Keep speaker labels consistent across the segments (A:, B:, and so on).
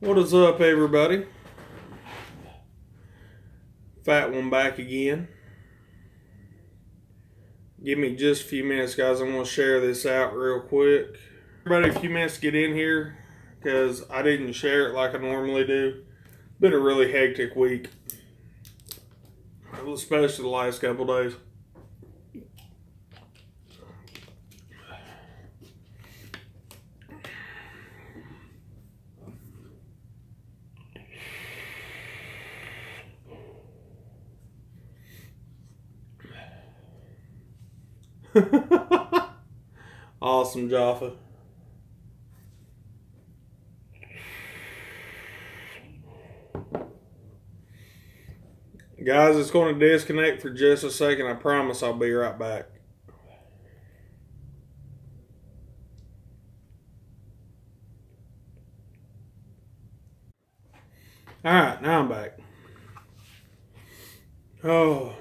A: What is up, everybody? Fat one back again. Give me just a few minutes, guys. I'm going to share this out real quick. Everybody, a few minutes to get in here because I didn't share it like I normally do. Been a really hectic week, especially the last couple days. Awesome, Jaffa. Guys, it's going to disconnect for just a second. I promise I'll be right back. Alright, now I'm back. Oh.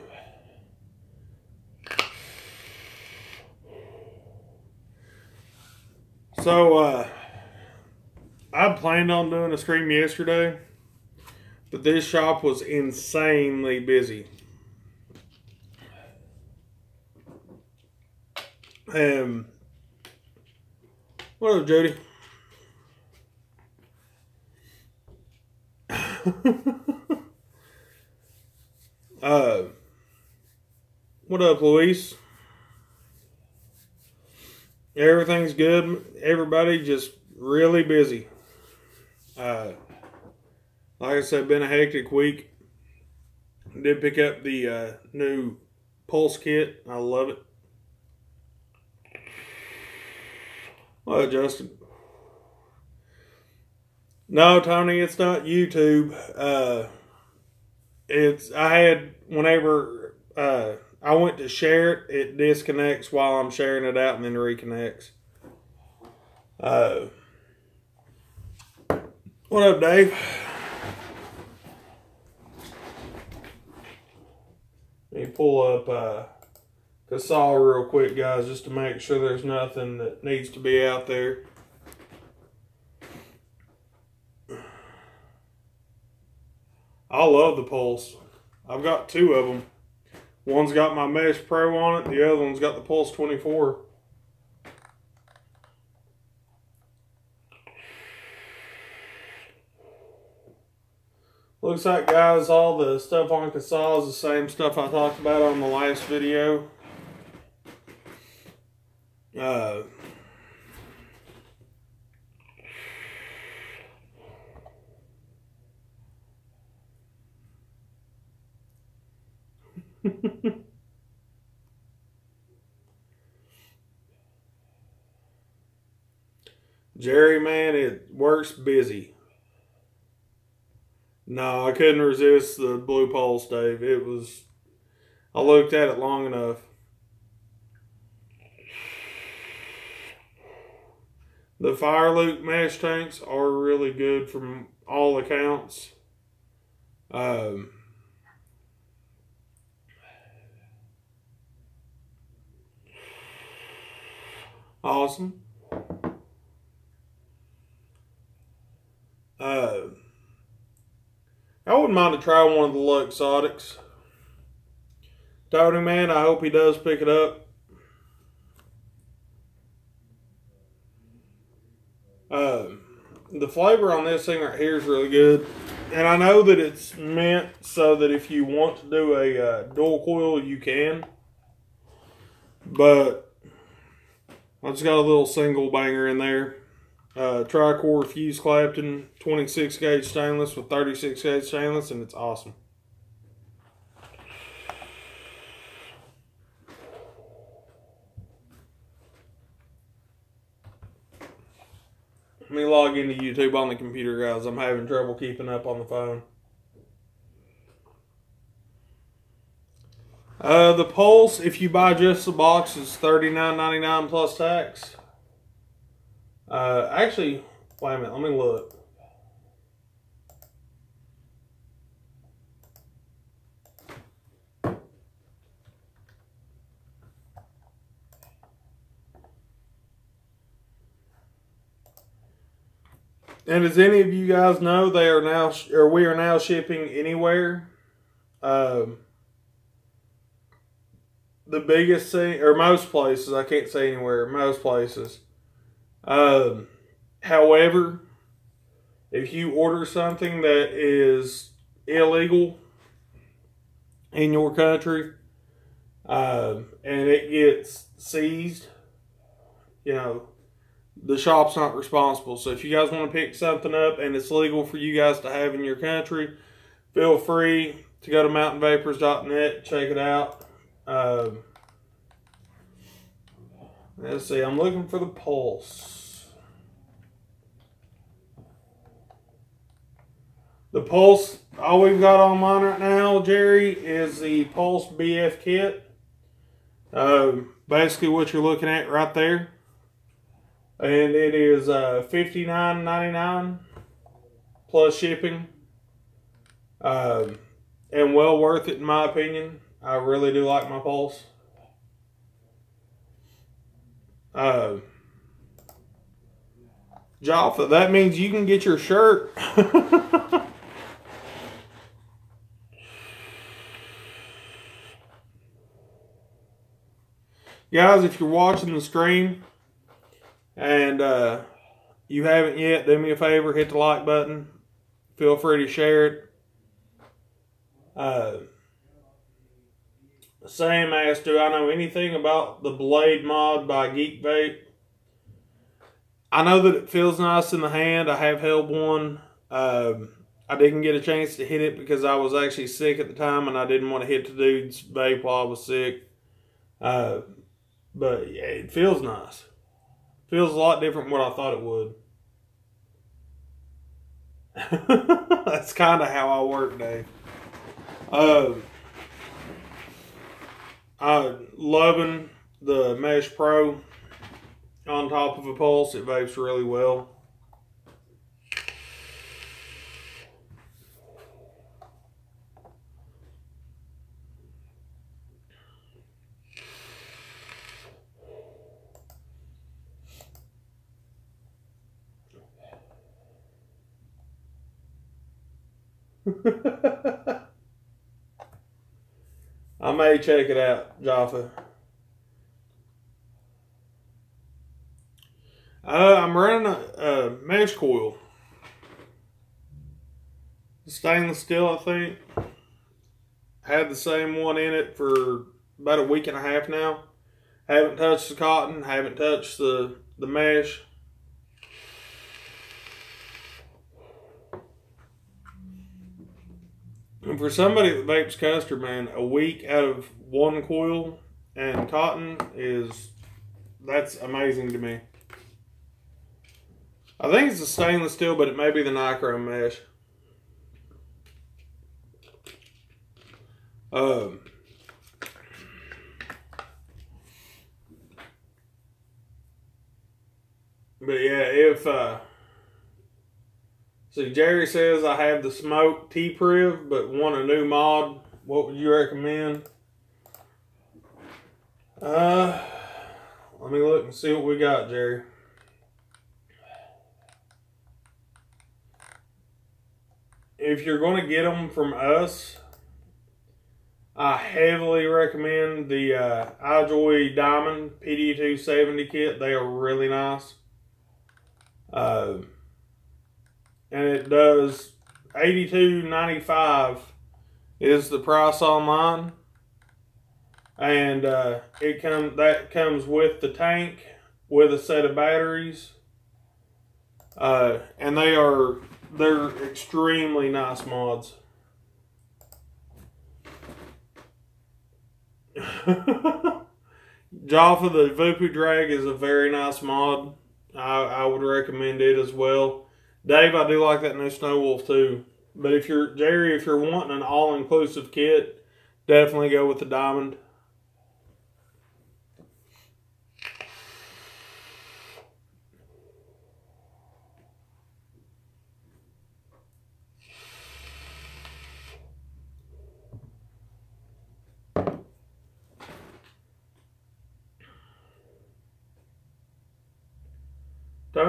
A: So, I planned on doing a stream yesterday, but this shop was insanely busy. What up, Jody? What up, Luis? Everything's good. Everybody just really busy. Like I said, been a hectic week. Did pick up the new Pulse kit. I love it. What, Justin? No, Tony, it's not YouTube. Whenever I went to share it, it disconnects while I'm sharing it out and then reconnects. What up, Dave? Let me pull up Casal real quick, guys, just to make sure there's nothing that needs to be out there. I love the Pulse. I've got two of them. One's got my Mesh Pro on it. The other one's got the Pulse 24. Looks like, guys, all the stuff on Casal is the same stuff I talked about on the last video. Jerry, man, it works busy. No, I couldn't resist the Blue Pulse, Dave. I looked at it long enough. The Firelink mesh tanks are really good from all accounts. Awesome. I wouldn't mind to try one of the Luxottics. Tony, man, I hope he does pick it up. The flavor on this thing right here is really good. And I know that it's meant so that if you want to do a dual coil, you can. But I just got a little single banger in there. Tri-core fused Clapton 26 gauge stainless with 36 gauge stainless, and it's awesome. Let me log into YouTube on the computer, guys. I'm having trouble keeping up on the phone. The Pulse, if you buy just the box, is $39.99 plus tax. Actually, wait a minute. Let me look. And as any of you guys know, we are now shipping anywhere. The biggest thing, or most places, I can't say anywhere, most places. However, if you order something that is illegal in your country, and it gets seized, the shop's not responsible. So if you guys want to pick something up and it's legal for you guys to have in your country, feel free to go to mountainvapors.net, check it out. Let's see, I'm looking for the Pulse. The Pulse, all we've got on mine right now, Jerry, is the Pulse BF kit. Basically what you're looking at right there. And it is $59.99 plus shipping. And well worth it in my opinion. I really do like my Pulse. Jaffa, that means you can get your shirt. Guys, if you're watching the stream and you haven't yet, do me a favor, hit the like button. Feel free to share it. Sam asked, do I know anything about the Blade mod by Geek Vape? I know that it feels nice in the hand. I have held one. I didn't get a chance to hit it because I was actually sick at the time and I didn't want to hit the dude's vape while I was sick. But yeah, it feels nice. Feels a lot different from what I thought it would. That's kind of how I work, Dave. I'm loving the Mesh Pro on top of a Pulse. It vapes really well. I may check it out, Jaffa. I'm running a mesh coil. Stainless steel, I think. Had the same one in it for about a week and a half now. Haven't touched the cotton, haven't touched the mesh. And for somebody that vapes custard, man, a week out of one coil and cotton that's amazing to me. I think it's the stainless steel, but it may be the nichrome mesh. But yeah, see, Jerry says I have the Smoke T-Priv, but want a new mod. What would you recommend? Let me look and see what we got, Jerry. If you're going to get them from us, I heavily recommend the iJoy Diamond PD270 kit. They are really nice. And it does $82.95 is the price on mine. And that comes with the tank, with a set of batteries. And they're extremely nice mods. Jaffa, the Voopoo Drag is a very nice mod. I would recommend it as well. Dave, I do like that new Snow Wolf too. But if you're wanting an all-inclusive kit, definitely go with the Diamond.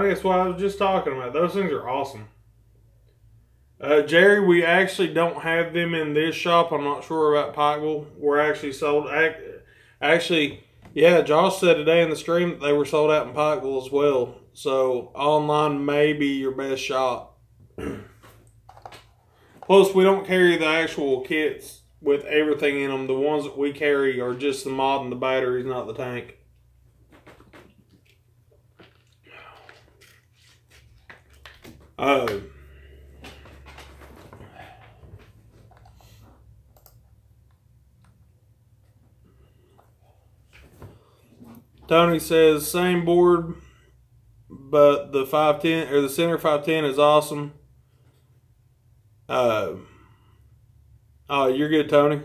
A: Tony. That's what I was just talking about. Those things are awesome. Jerry, we actually don't have them in this shop. I'm not sure about Pikeville. We're actually sold. Actually, yeah, Josh said today in the stream that they were sold out in Pikeville as well. So online may be your best shot. Plus, we don't carry the actual kits with everything in them. The ones that we carry are just the mod and the batteries, not the tank. Tony says, same board, but the 510 or the center 510 is awesome. Oh, you're good, Tony.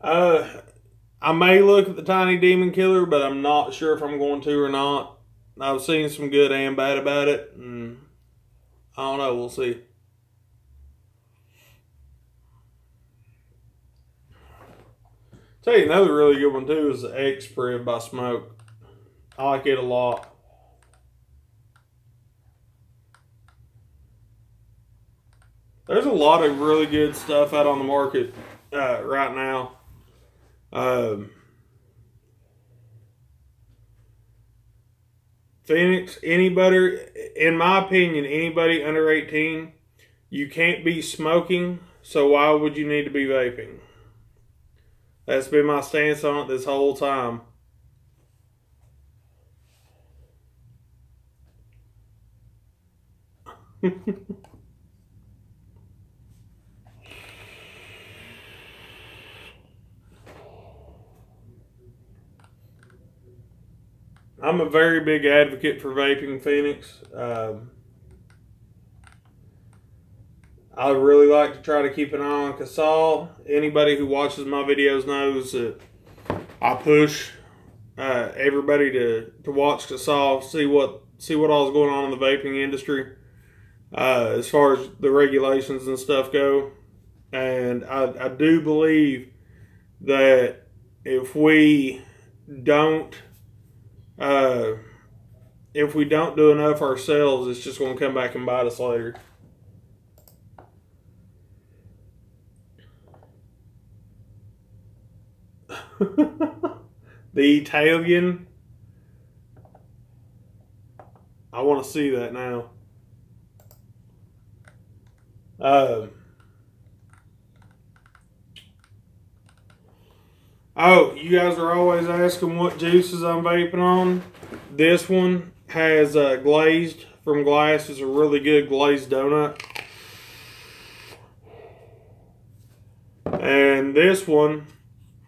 A: I may look at the Tiny Demon Killer, but I'm not sure if I'm going to or not. I've seen some good and bad about it, and I don't know. We'll see. Tell you another really good one too is the X-Priv by Smoke. I like it a lot. There's a lot of really good stuff out on the market right now. Phoenix, anybody, in my opinion, anybody under 18, you can't be smoking, so why would you need to be vaping? That's been my stance on it this whole time. I'm a very big advocate for vaping, Phoenix. I really like to try to keep an eye on Casal. Anybody who watches my videos knows that I push everybody to watch Casal, see what all is going on in the vaping industry as far as the regulations and stuff go. And I do believe that if we don't do enough ourselves, it's just going to come back and bite us later. The Italian. I want to see that now. Oh, you guys are always asking what juices I'm vaping on. This one has glazed from Glass. It's a really good glazed donut. And this one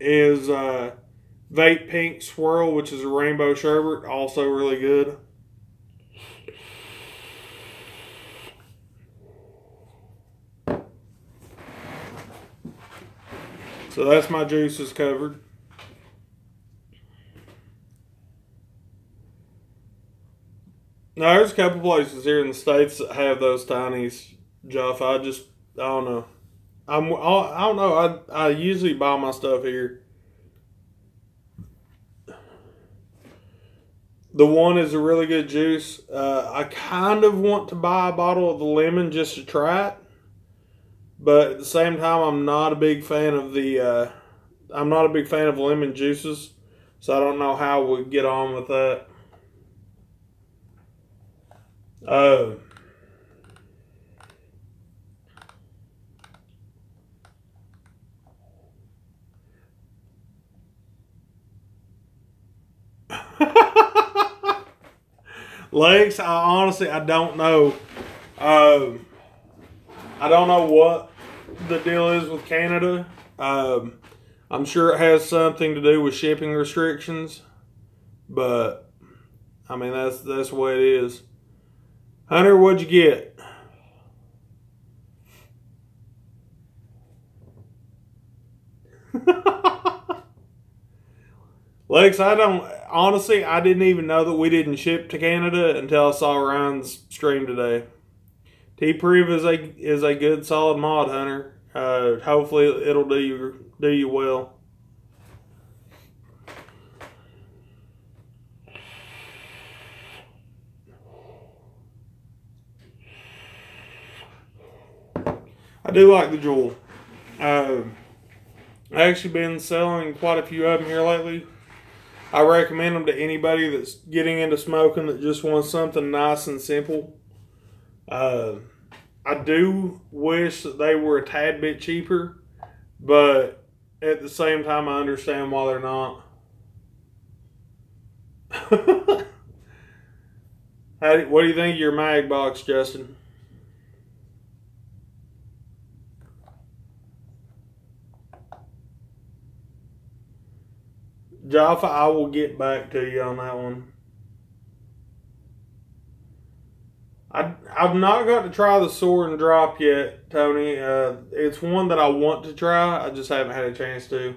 A: is Vape Pink Swirl, which is a rainbow sherbet. Also really good. So that's my juices covered. Now, there's a couple places here in the States that have those tinies, Jeff. I don't know. I don't know. I usually buy my stuff here. The one is a really good juice. I kind of want to buy a bottle of the lemon just to try it. But at the same time, I'm not a big fan of lemon juices, so I don't know how we get on with that. Legs, I don't know. I don't know what the deal is with Canada. I'm sure it has something to do with shipping restrictions, but I mean that's the way it is. Hunter, what'd you get? Lex, I didn't even know that we didn't ship to Canada until I saw Ryan's stream today. T-Priv is a good solid mod, Hunter. Hopefully it'll do you well. do like the Juul. I've actually been selling quite a few of them here lately. I recommend them to anybody that's getting into smoking that just wants something nice and simple. I do wish that they were a tad bit cheaper, but at the same time, I understand why they're not. What do you think of your mag box, Justin? Jaffa, I will get back to you on that one. I've not got to try the Soar and Drop yet, Tony. It's one that I want to try. I just haven't had a chance to.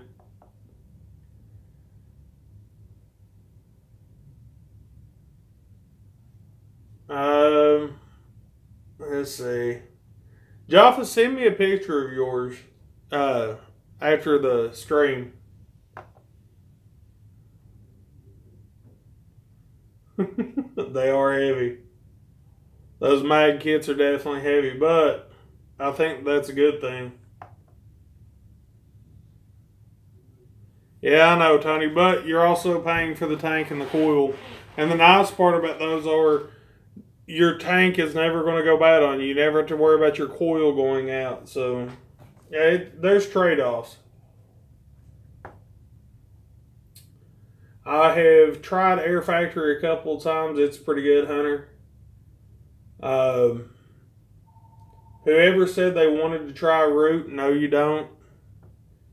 A: Let's see. Jaffa, send me a picture of yours after the stream. They are heavy. Those mag kits are definitely heavy, but I think that's a good thing. Yeah, I know, Tony, but you're also paying for the tank and the coil. And the nice part about those are your tank is never going to go bad on you. You never have to worry about your coil going out. So, yeah, there's trade-offs. I have tried Air Factory a couple of times. It's pretty good, Hunter. Whoever said they wanted to try Root, no, you don't.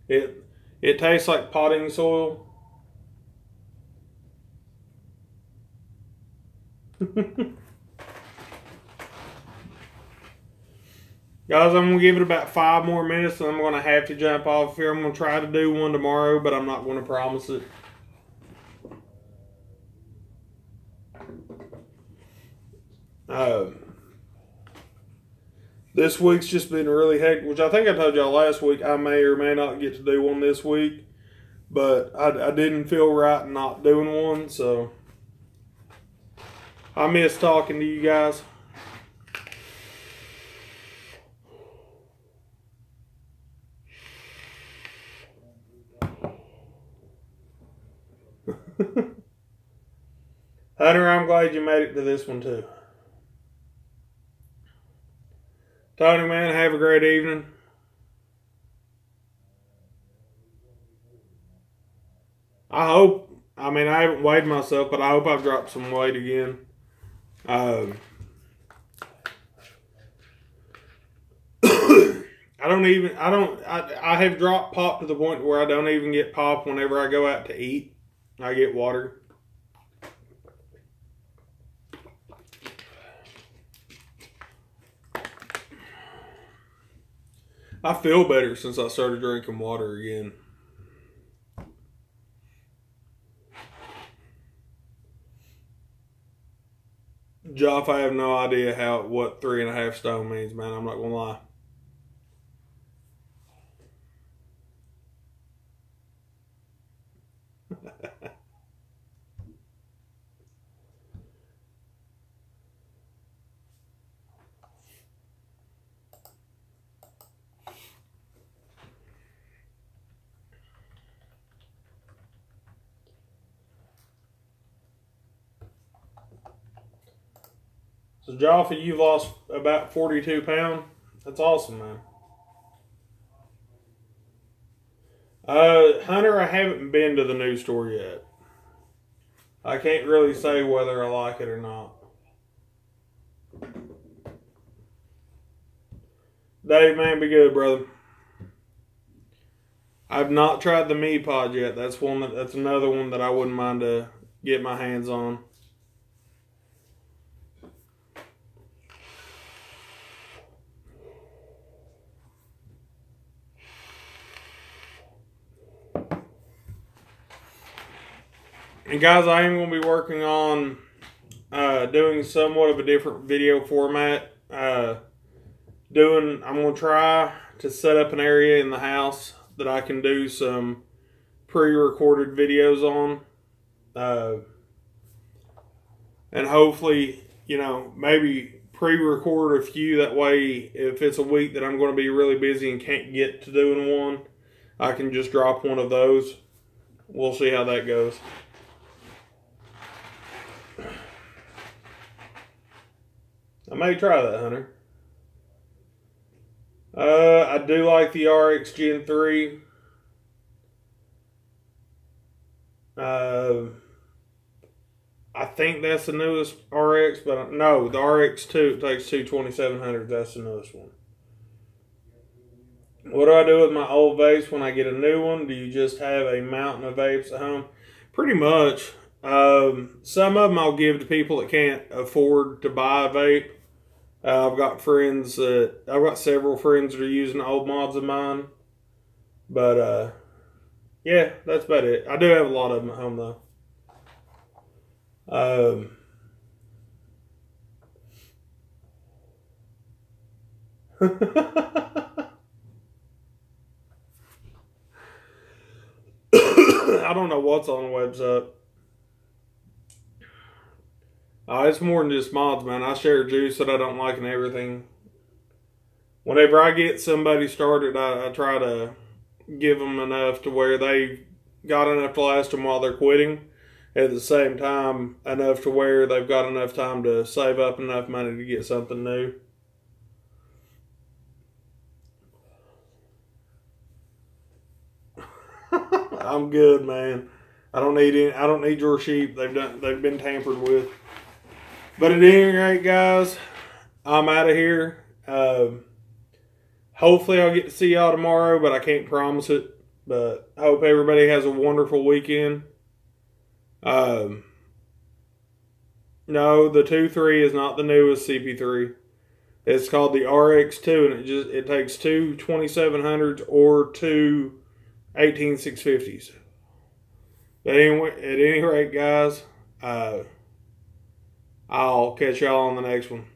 A: It tastes like potting soil. Guys, I'm going to give it about 5 more minutes and I'm going to have to jump off here. I'm going to try to do one tomorrow, but I'm not going to promise it. This week's just been really hectic, which I think I told y'all last week. I may or may not get to do one this week, but I didn't feel right not doing one, so I miss talking to you guys. Hunter, I'm glad you made it to this one too. Tony, man, have a great evening. I haven't weighed myself, but I hope I've dropped some weight again. I have dropped pop to the point where I don't even get pop whenever I go out to eat. I get water. I feel better since I started drinking water again. Joff, I have no idea what 3.5 stone means, man. I'm not gonna lie. So, Jaffa, you've lost about 42 pounds. That's awesome, man. Hunter, I haven't been to the new store yet. I can't really say whether I like it or not. Dave, man, be good, brother. I've not tried the Me Pod yet. That's another one that I wouldn't mind to get my hands on. And guys, I am going to be working on doing somewhat of a different video format. I'm going to try to set up an area in the house that I can do some pre-recorded videos on. And hopefully, maybe pre-record a few. That way, if it's a week that I'm going to be really busy and can't get to doing one, I can just drop one of those. We'll see how that goes. I may try that, Hunter. I do like the RX Gen 3. I think that's the newest RX, but no, the RX 2 takes two 2700s. That's the newest one. What do I do with my old vapes when I get a new one? Do you just have a mountain of vapes at home? Pretty much. Some of them I'll give to people that can't afford to buy a vape. I've got several friends that are using old mods of mine. But, yeah, that's about it. I do have a lot of them at home, though. I don't know what's on the website. It's more than just mods, man. I share juice that I don't like and everything. Whenever I get somebody started, I try to give them enough to where they got enough to last them while they're quitting. At the same time, enough to where they've got enough time to save up enough money to get something new. I'm good, man. I don't need your sheep. They've been tampered with. But at any rate, guys, I'm out of here. Hopefully I'll get to see y'all tomorrow, but I can't promise it. But I hope everybody has a wonderful weekend. No, the 2.3 is not the newest CP3. It's called the RX2, and it takes two 2700s or two 18650s. But anyway, at any rate, guys, I'll catch y'all on the next one.